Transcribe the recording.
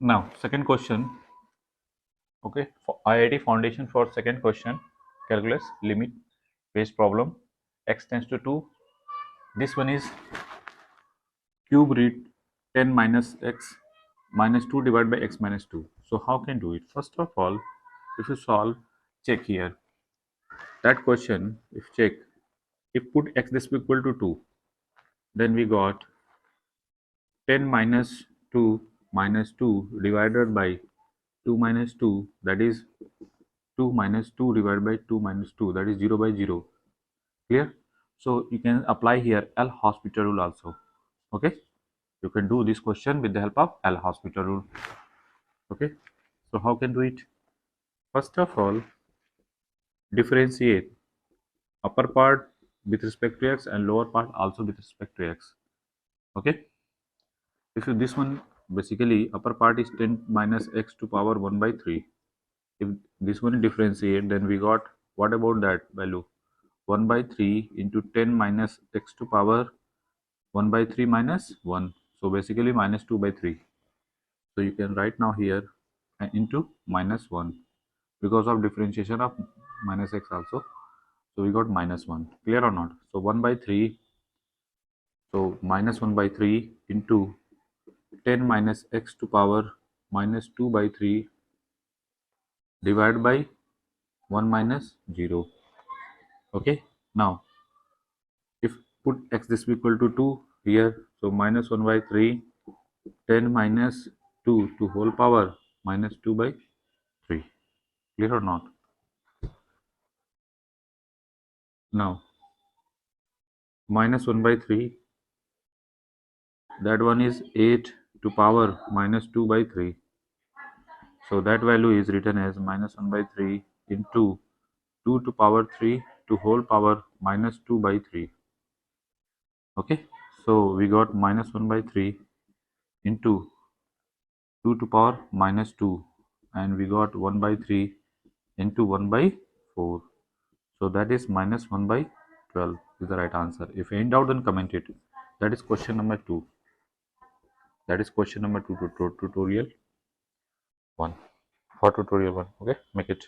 Now, second question. Okay, for IIT Foundation for second question, calculus limit based problem. X tends to 2. This one is cube root 10 minus x minus 2 divided by x minus 2. So how can do it? First of all, if you solve, check here. That question, if check, if put x this equal to 2, then we got 10 minus 2 divided by 2 minus 2, that is 2 minus 2 divided by 2 minus 2, that is 0 by 0. Clear? So you can apply here L'Hospital rule also. Okay, you can do this question with the help of L'Hospital rule. Okay, so how can do it? First of all, differentiate upper part with respect to x and lower part also with respect to x. Okay, if you, this one basically upper part is 10 minus x to power 1 by 3. If this one differentiate, then we got, what about that value? 1 by 3 into 10 minus x to power 1 by 3 minus 1. So basically minus 2 by 3. So you can write now here into minus 1 because of differentiation of minus x also. So we got minus 1. Clear or not? So 1 by 3. So minus 1 by 3 into 10 minus x to power minus 2 by 3 divided by 1 minus 0. Okay. Now if put x this equal to 2 here, so minus 1 by 3, 10 minus 2 to whole power minus 2 by 3. Clear or not? Now minus 1 by 3, that one is 8 to power minus 2 by 3. So that value is written as minus 1 by 3 into 2 to power 3 to whole power minus 2 by 3. Okay, so we got minus 1 by 3 into 2 to power minus 2, and we got 1 by 3 into 1 by 4. So that is minus 1 by 12 is the right answer. If in doubt, then comment it. That is question number 2. That is question number 2 to tutorial 1. For tutorial 1. Okay, make it.